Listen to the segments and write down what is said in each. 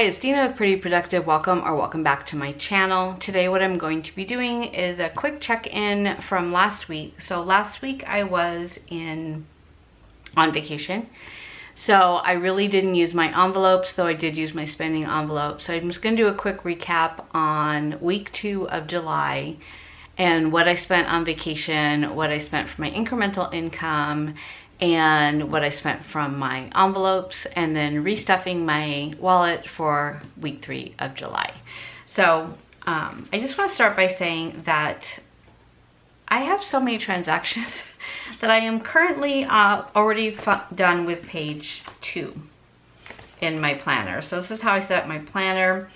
Hi, it's Dina with Pretty Productive. Welcome back to my channel. Today what I'm going to be doing is a quick check-in from last week. So last week I was on vacation. So I really didn't use my envelopes, though I did use my spending envelope. So I'm just going to do a quick recap on week 2 of July and what I spent on vacation, what I spent for my incremental income, and what I spent from my envelopes, and then restuffing my wallet for week 3 of July. So I just want to start by saying that I have so many transactions that I am currently already done with page 2 in my planner. So this is how I set up my planner.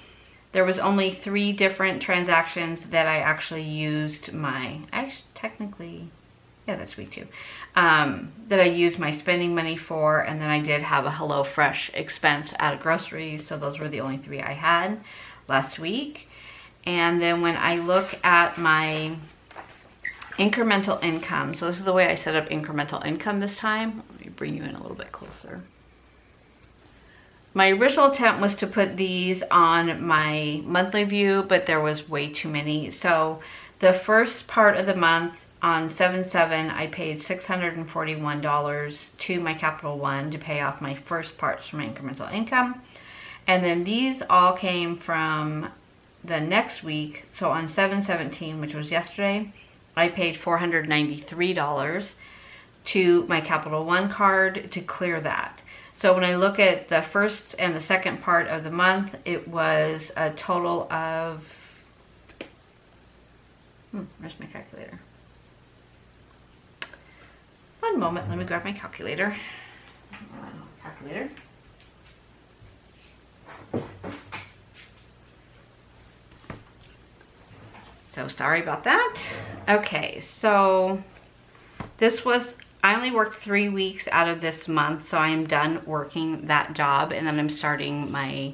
There was only 3 different transactions that I actually used that's week 2, that I used my spending money for, and then I did have a HelloFresh expense out of groceries, so those were the only 3 I had last week. And then when I look at my incremental income, so this is the way I set up incremental income this time. Let me bring you in a little bit closer. My original attempt was to put these on my monthly view, but there was way too many. So the first part of the month, on 7/7, I paid $641 to my Capital One to pay off my first parts for my incremental income. And then these all came from the next week. So on 7/17, which was yesterday, I paid $493 to my Capital One card to clear that. So when I look at the first and the second part of the month, it was a total of, where's my calculator? One moment, let me grab my calculator. So sorry about that. Okay, so I only worked 3 weeks out of this month, so I am done working that job, and then I'm starting my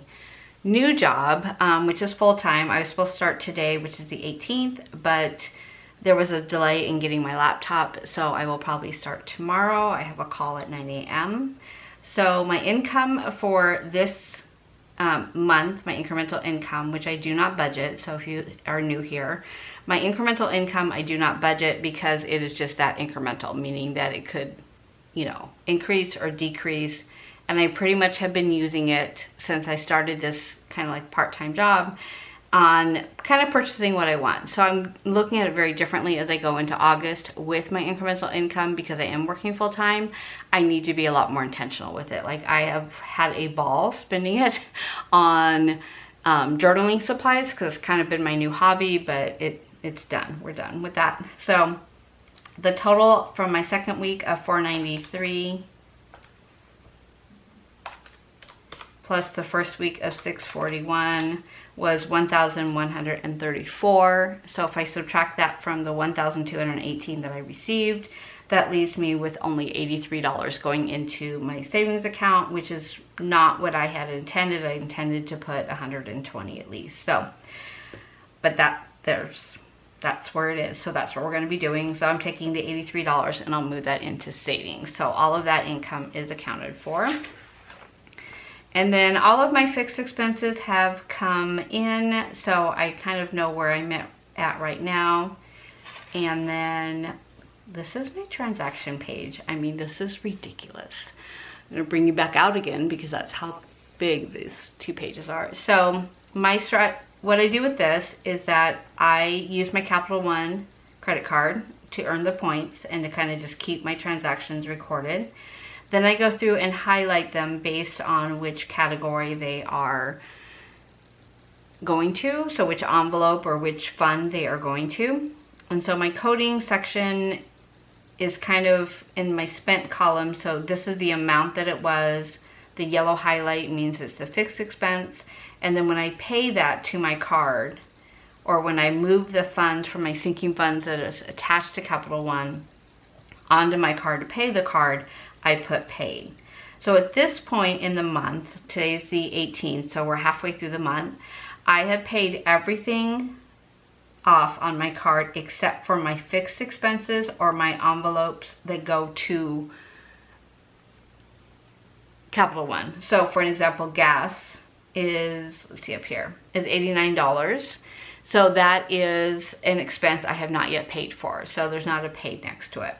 new job, which is full-time. I was supposed to start today, which is the 18th, but there was a delay in getting my laptop, so I will probably start tomorrow. I have a call at 9 a.m. So my income for this month, my incremental income, which I do not budget, so if you are new here, my incremental income I do not budget because it is just that incremental, meaning that it could, increase or decrease. And I pretty much have been using it since I started this kind of like part-time job on kind of purchasing what I want. So I'm looking at it very differently as I go into August with my incremental income, because I am working full time. I need to be a lot more intentional with it. Like, I have had a ball spending it on journaling supplies, because it's kind of been my new hobby, but it's done. We're done with that. So the total from my second week of $493 plus the first week of $641 was $1,134. So if I subtract that from the $1,218 that I received, that leaves me with only $83 going into my savings account, which is not what I had intended. I intended to put $120 at least. So, but that's where it is. So that's what we're going to be doing. So I'm taking the $83 and I'll move that into savings. So all of that income is accounted for. And then all of my fixed expenses have come in, so I kind of know where I'm at right now. And then this is my transaction page. I mean, this is ridiculous. I'm gonna bring you back out again because that's how big these 2 pages are. So what I do with this is that I use my Capital One credit card to earn the points and to kind of just keep my transactions recorded. Then I go through and highlight them based on which category they are going to, so which envelope or which fund they are going to. And so my coding section is kind of in my spent column, so this is the amount that it was. The yellow highlight means it's a fixed expense, and then when I pay that to my card, or when I move the funds from my sinking funds that is attached to Capital One onto my card to pay the card, I put paid. So at this point in the month, today's the 18th, so we're halfway through the month, I have paid everything off on my card except for my fixed expenses or my envelopes that go to Capital One. So for an example, gas, is, let's see up here, is $89. So that is an expense I have not yet paid for. So there's not a paid next to it.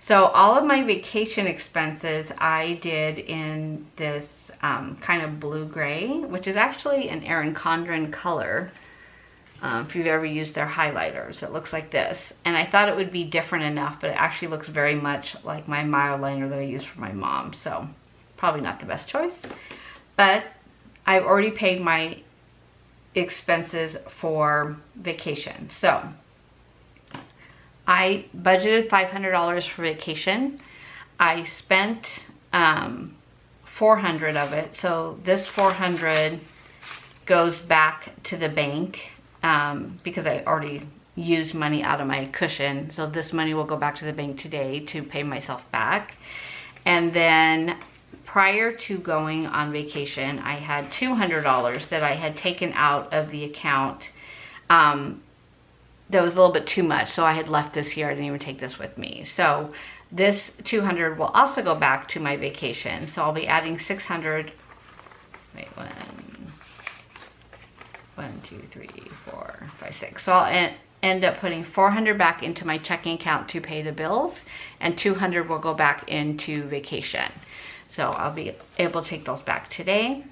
So all of my vacation expenses I did in this kind of blue-gray, which is actually an Erin Condren color. If you've ever used their highlighters, it looks like this. And I thought it would be different enough, but it actually looks very much like my mild liner that I use for my mom. So probably not the best choice. But I've already paid my expenses for vacation. So I budgeted $500 for vacation. I spent $400 of it. So this $400 goes back to the bank because I already used money out of my cushion. So this money will go back to the bank today to pay myself back. And then prior to going on vacation, I had $200 that I had taken out of the account. That was a little bit too much, so I had left this here. I didn't even take this with me. So this $200 will also go back to my vacation. So I'll be adding $600. Wait, one, two, three, 4, 5, 6. So I'll end up putting $400 back into my checking account to pay the bills, and $200 will go back into vacation. So I'll be able to take those back today.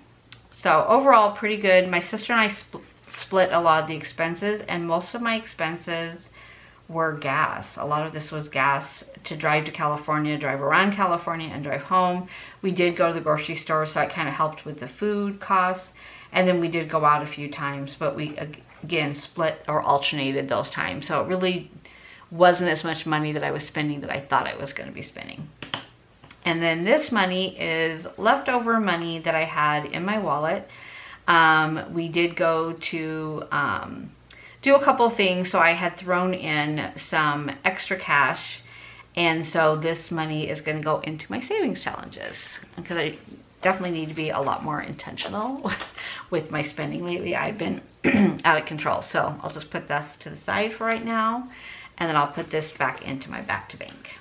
So overall, pretty good. My sister and I split a lot of the expenses, and most of my expenses were gas. A lot of this was gas to drive to California, drive around California, and drive home. We did go to the grocery store, so it kind of helped with the food costs. And then we did go out a few times, but we, again, split or alternated those times. So it really wasn't as much money that I was spending that I thought I was going to be spending. And then this money is leftover money that I had in my wallet. We did go to do a couple things. So I had thrown in some extra cash. And so this money is going to go into my savings challenges, because I definitely need to be a lot more intentional with my spending lately. I've been out of control. So I'll just put this to the side for right now. And then I'll put this back into my back to bank.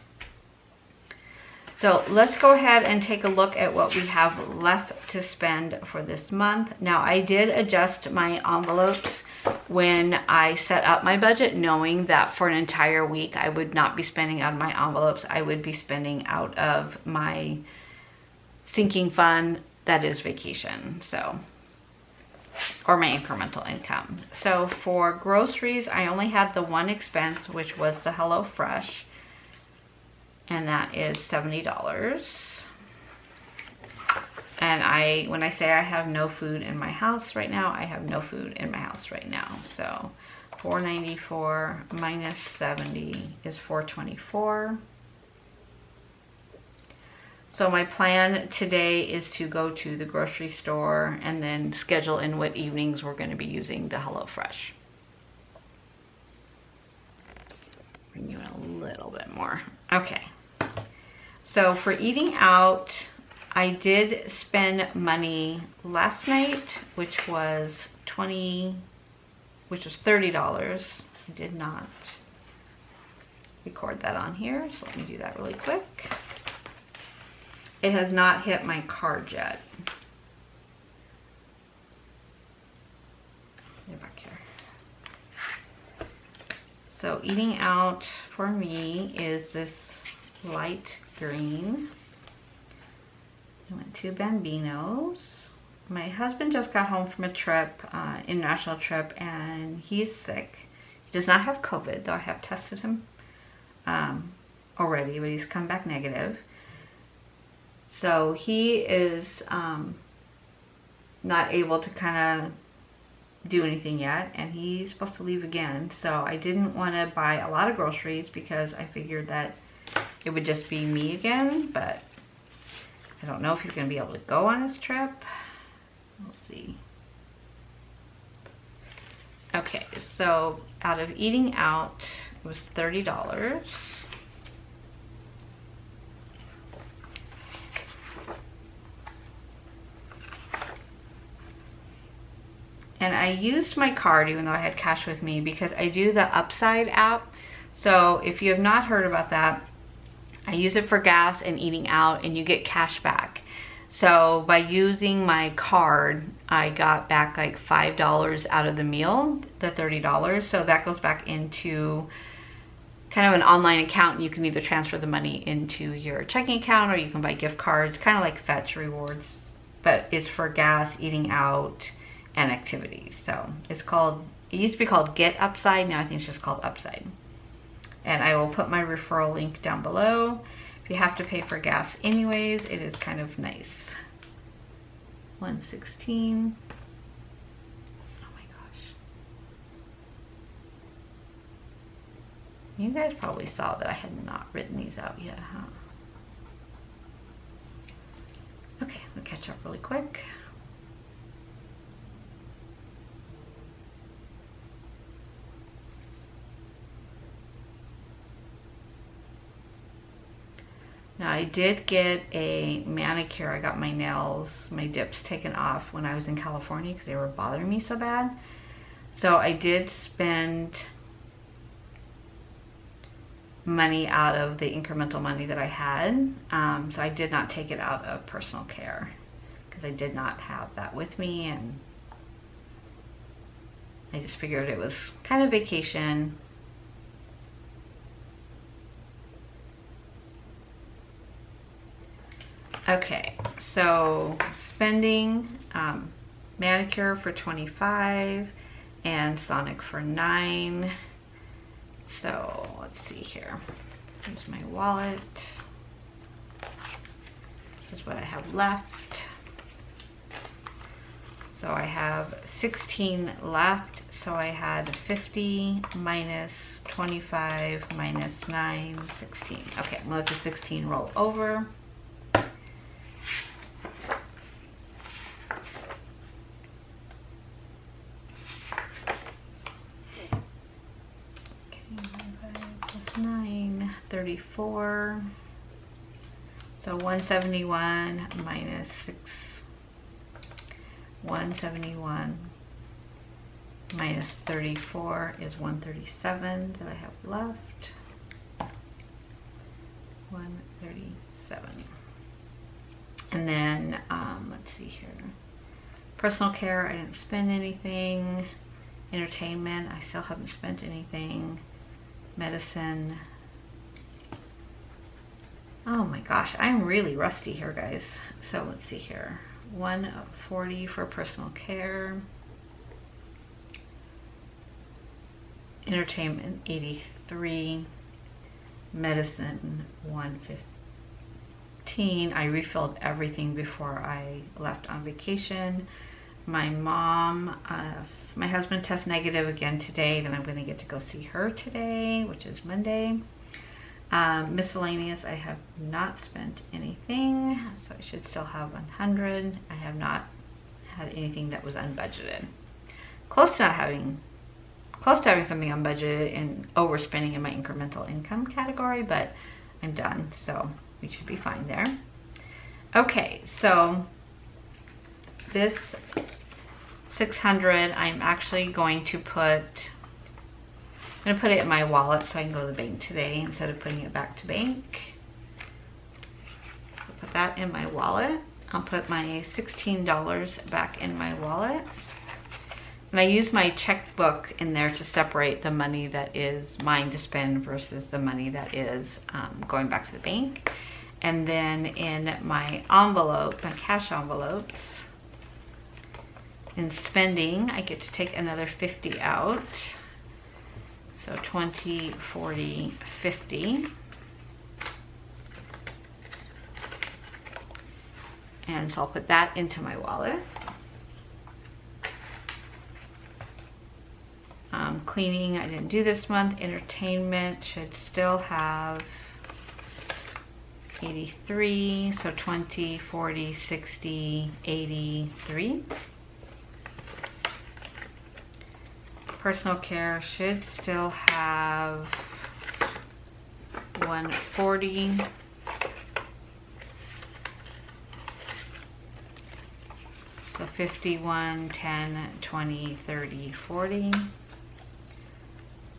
So let's go ahead and take a look at what we have left to spend for this month. Now, I did adjust my envelopes when I set up my budget, knowing that for an entire week I would not be spending out of my envelopes. I would be spending out of my sinking fund, that is vacation, so, or my incremental income. So for groceries, I only had the one expense, which was the HelloFresh. And that is $70. And when I say I have no food in my house right now, I have no food in my house right now. So $494 minus 70 is $424. So my plan today is to go to the grocery store and then schedule in what evenings we're going to be using the HelloFresh. Bring you in a little bit more. Okay. So for eating out, I did spend money last night, which was $30. I did not record that on here, so let me do that really quick. It has not hit my card yet. Get back here. So eating out for me is this light green. I went to Bambino's. My husband just got home from a trip, international trip, and he's sick. He does not have COVID, though I have tested him already, but he's come back negative. So he is not able to kind of do anything yet, and he's supposed to leave again. So I didn't want to buy a lot of groceries because I figured that it would just be me again, but I don't know if he's going to be able to go on his trip. We'll see. Okay, so out of eating out, it was $30. And I used my card even though I had cash with me because I do the Upside app. So if you have not heard about that, I use it for gas and eating out, and you get cash back. So by using my card, I got back like $5 out of the meal, the $30. So that goes back into kind of an online account. You can either transfer the money into your checking account or you can buy gift cards, kind of like Fetch rewards, but it's for gas, eating out, and activities. So it's called, it used to be called Get Upside. Now I think it's just called Upside. And I will put my referral link down below. If you have to pay for gas anyways, it is kind of nice. 116. Oh my gosh. You guys probably saw that I had not written these out yet, huh? Okay, we'll catch up really quick. Now I did get a manicure. I got my nails, my dips taken off when I was in California because they were bothering me so bad. So I did spend money out of the incremental money that I had. So I did not take it out of personal care because I did not have that with me, and I just figured it was kind of vacation. Okay, so spending manicure for $25 and Sonic for $9. So let's see here. Here's my wallet. This is what I have left. So I have 16 left. So I had 50 minus 25 minus 9, 16. Okay, I'm gonna let the 16 roll over. Plus 9, 34. So 171 minus 6, 171 minus 34 is 137 that I have left. 137. And then let's see here. Personal care, I didn't spend anything. Entertainment, I still haven't spent anything. Medicine. Oh my gosh, I'm really rusty here, guys. So let's see here. 140 for personal care. Entertainment, 83. Medicine, 115. I refilled everything before I left on vacation. My mom, my husband tests negative again today, then I'm going to get to go see her today, which is Monday. Miscellaneous, I have not spent anything, so I should still have 100. I have not had anything that was unbudgeted. Close to having something unbudgeted and overspending in my incremental income category, but I'm done, so we should be fine there. Okay, so this 600, I'm actually going to put it in my wallet so I can go to the bank today instead of putting it back to bank. I'll put that in my wallet. I'll put my $16 back in my wallet. And I use my checkbook in there to separate the money that is mine to spend versus the money that is going back to the bank. And then in my envelope, my cash envelopes, in spending, I get to take another 50 out. So 20, 40, 50. And so I'll put that into my wallet. Cleaning, I didn't do this month. Entertainment should still have 83. So 20, 40, 60, 83. Personal care should still have 140. So 51, 10, 20, 30, 40.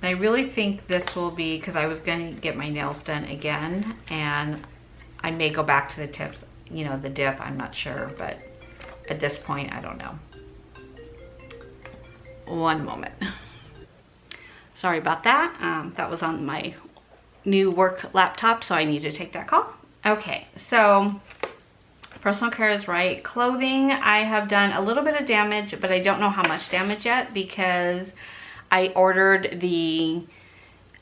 And I really think this will be, because I was going to get my nails done again, and I may go back to the tips you know, the dip, I'm not sure, but at this point, I don't know. One moment. Sorry about that. That was on my new work laptop, so I need to take that call. Okay, so personal care is right. Clothing, I have done a little bit of damage, but I don't know how much damage yet because I ordered the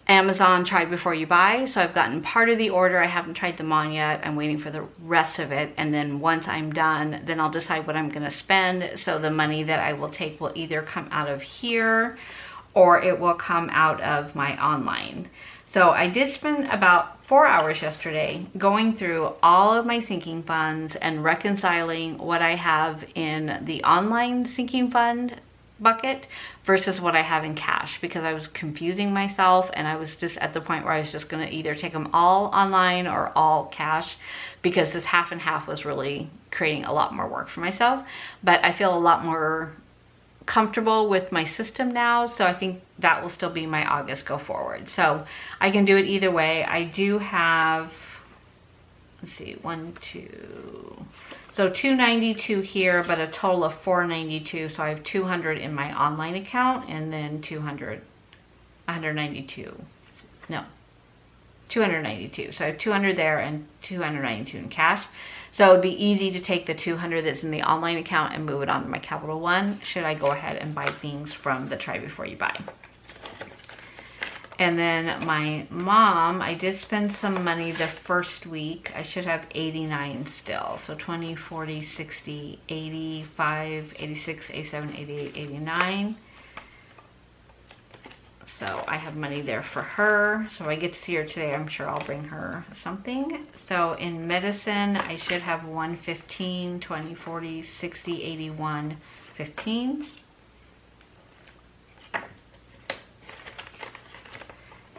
Amazon try before you buy. So I've gotten part of the order. I haven't tried them on yet. I'm waiting for the rest of it. And then once I'm done, then I'll decide what I'm gonna spend. So the money that I will take will either come out of here or it will come out of my online. So I did spend about 4 hours yesterday going through all of my sinking funds and reconciling what I have in the online sinking fund bucket versus what I have in cash, because I was confusing myself and I was just at the point where I was just going to either take them all online or all cash, because this half and half was really creating a lot more work for myself. But I feel a lot more comfortable with my system now, so I think that will still be my August go forward. So I can do it either way. I do have, let's see, 292 here, but a total of 492. So I have 200 in my online account and then 192. So I have 200 there and 292 in cash. So it'd be easy to take the 200 that's in the online account and move it onto my Capital One should I go ahead and buy things from the try before you buy. And then my mom, I did spend some money the first week. I should have 89 still. So 20, 40, 60, 85, 86, 87, 88, 89. So I have money there for her. So I get to see her today. I'm sure I'll bring her something. So in medicine, I should have 115, 20, 40, 60, 81, 15.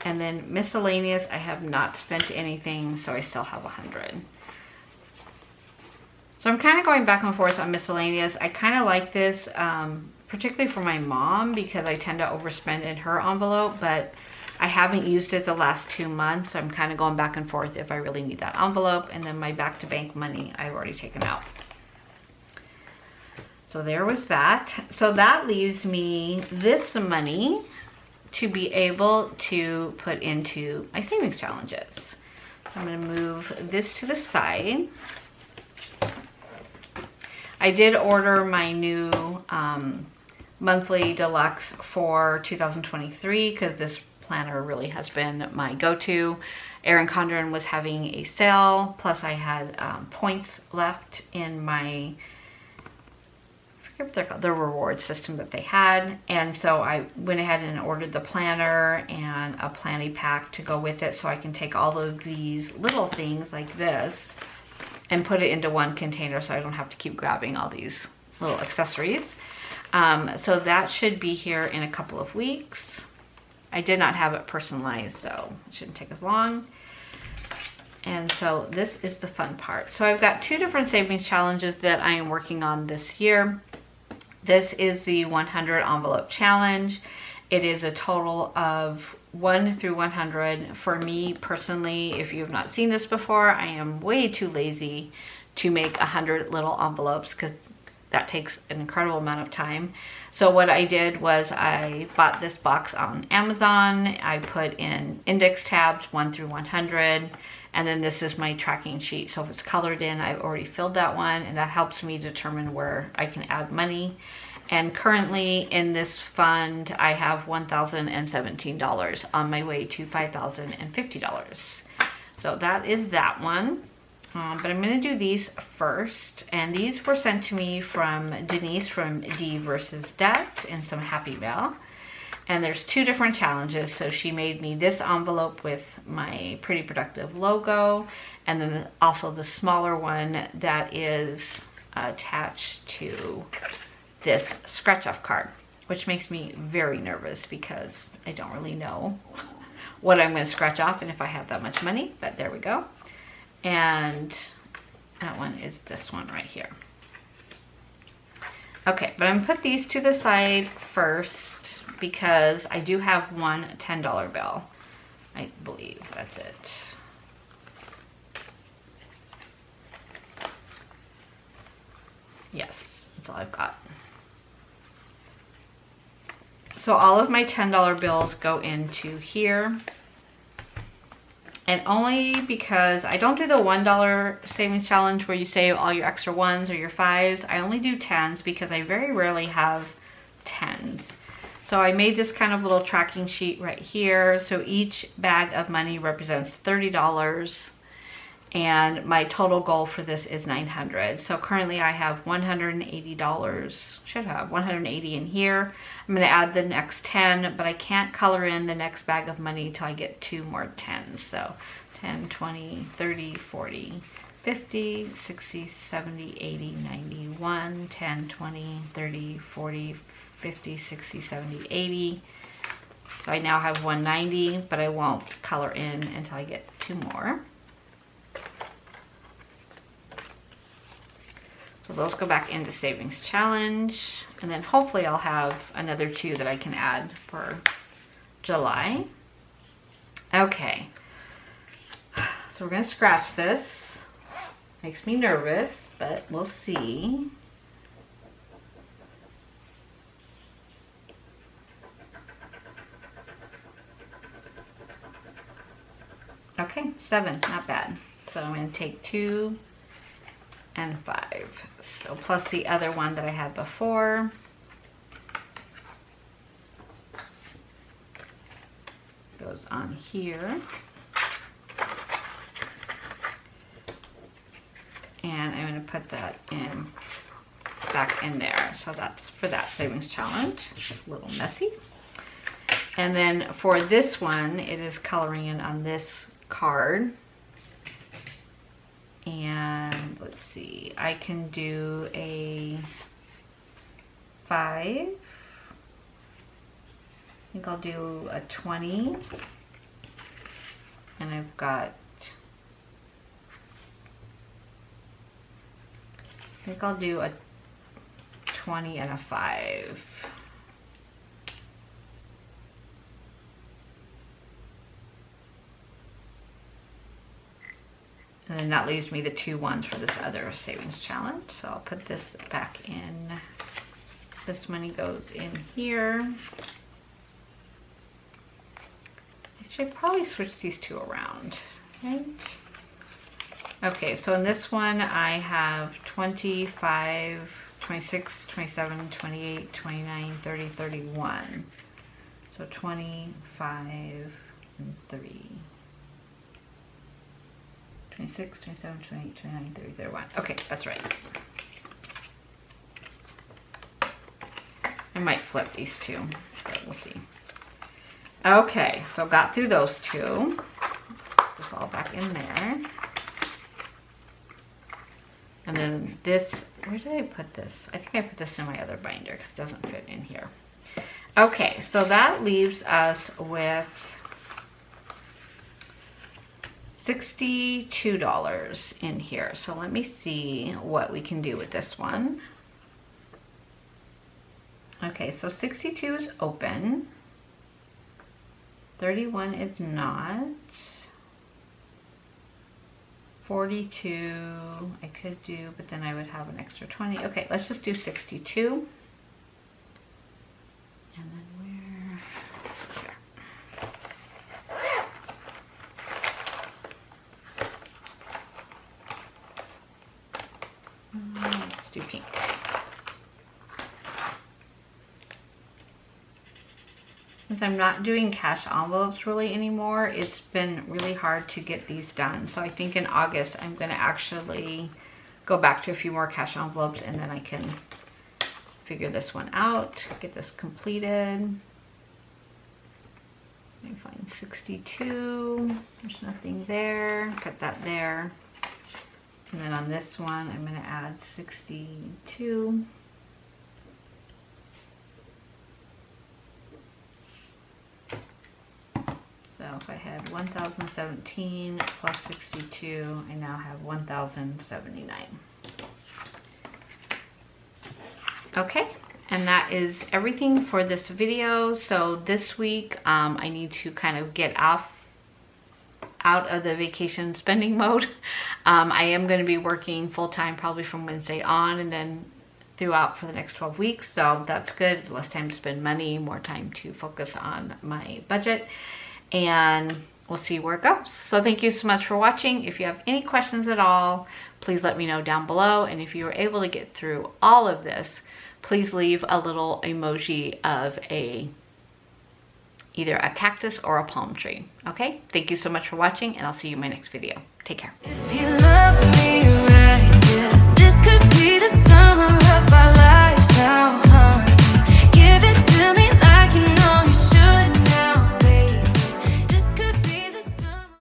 And then miscellaneous, I have not spent anything, so I still have 100. So I'm kind of going back and forth on miscellaneous. I kind of like this, particularly for my mom, because I tend to overspend in her envelope, but I haven't used it the last 2 months. So I'm kind of going back and forth if I really need that envelope. And then my back to bank money, I've already taken out. So there was that. So that leaves me this money to be able to put into my savings challenges. So I'm going to move this to the side. I did order my new monthly Deluxe for 2023 because this planner really has been my go-to. Erin Condren was having a sale, plus I had points left in my, I forget what they're called, the reward system that they had. And so I went ahead and ordered the planner and a planning pack to go with it, so I can take all of these little things like this and put it into one container so I don't have to keep grabbing all these little accessories. So that should be here in a couple of weeks. I did not have it personalized, so it shouldn't take as long. And so this is the fun part. So I've got 2 different savings challenges that I am working on this year. This is the 100 envelope challenge. It is a total of 1 through 100. For me personally, if you have not seen this before, I am way too lazy to make 100 little envelopes because that takes an incredible amount of time. So what I did was I bought this box on Amazon. I put in index tabs 1 through 100. And then this is my tracking sheet. So if it's colored in, I've already filled that one, and that helps me determine where I can add money. And currently in this fund, I have $1,017 on my way to $5,050. So that is that one. But I'm going to do these first. And these were sent to me from Denise from D versus Debt and some Happy Mail. And there's 2 different challenges. So she made me this envelope with my Pretty Productive logo, and then also the smaller one that is attached to this scratch off card, which makes me very nervous because I don't really know what I'm going to scratch off and if I have that much money, but there we go. And that one is this one right here. Okay, but I'm going to put these to the side first because I do have one $10 bill. I believe that's it. Yes, that's all I've got. So all of my $10 bills go into here. And only because I don't do the $1 savings challenge where you save all your extra ones or your fives. I only do tens because I very rarely have tens. So I made this kind of little tracking sheet right here. So each bag of money represents $30. And my total goal for this is $900. So currently I have $180, should have 180 in here. I'm gonna add the next 10, but I can't color in the next bag of money till I get 2 more 10s. So 10, 20, 30, 40, 50, 60, 70, 80, 90, 1, 10, 20, 30, 40, 50, 60, 70, 80. So I now have 190, but I won't color in until I get 2 more. So those go back into savings challenge, and then hopefully I'll have another 2 that I can add for July. Okay, so we're gonna scratch this. Makes me nervous, but we'll see. Okay, 7, not bad. So I'm gonna take 2 and 5. So plus the other one that I had before. Goes on here. And I'm gonna put that in back in there. So that's for that savings challenge. It's a little messy. And then for this one, it is coloring in on this card. And let's see, I can do a 5. I think I'll do a 20. And I've got, I think I'll do a 20 and a 5. And then that leaves me the 2 ones for this other savings challenge. So I'll put this back in. This money goes in here. I should probably switch these 2 around, right? Okay, so in this one I have 25, 26, 27, 28, 29, 30, 31. So 25 and 3. 26, 27, 28, 29, 30, 31. Okay, that's right. I might flip these 2, but we'll see. Okay, so got through those 2. Put this all back in there. And then this, where did I put this? I think I put this in my other binder because it doesn't fit in here. Okay, so that leaves us with $62 in here. So let me see what we can do with this one. Okay, so 62 is open. 31 is not. 42 I could do, but then I would have an extra 20. Okay, let's just do 62. And then where? Let's do pink. Since I'm not doing cash envelopes really anymore, it's been really hard to get these done. So I think in August, I'm gonna actually go back to a few more cash envelopes and then I can figure this one out, get this completed. Let me find 62, there's nothing there, put that there. And then on this one, I'm gonna add 62. So if I had 1,017 plus 62, I now have 1,079. Okay, and that is everything for this video. So this week, I need to kind of get out of the vacation spending mode. I am going to be working full-time probably from Wednesday on, and then throughout for the next 12 weeks. So that's good. Less time to spend money, more time to focus on my budget, and we'll see where it goes. So thank you so much for watching. If you have any questions at all, please let me know down below. And if you were able to get through all of this, please leave a little emoji of either a cactus or a palm tree. Okay? Thank you so much for watching, and I'll see you in my next video. Take care. If you love me,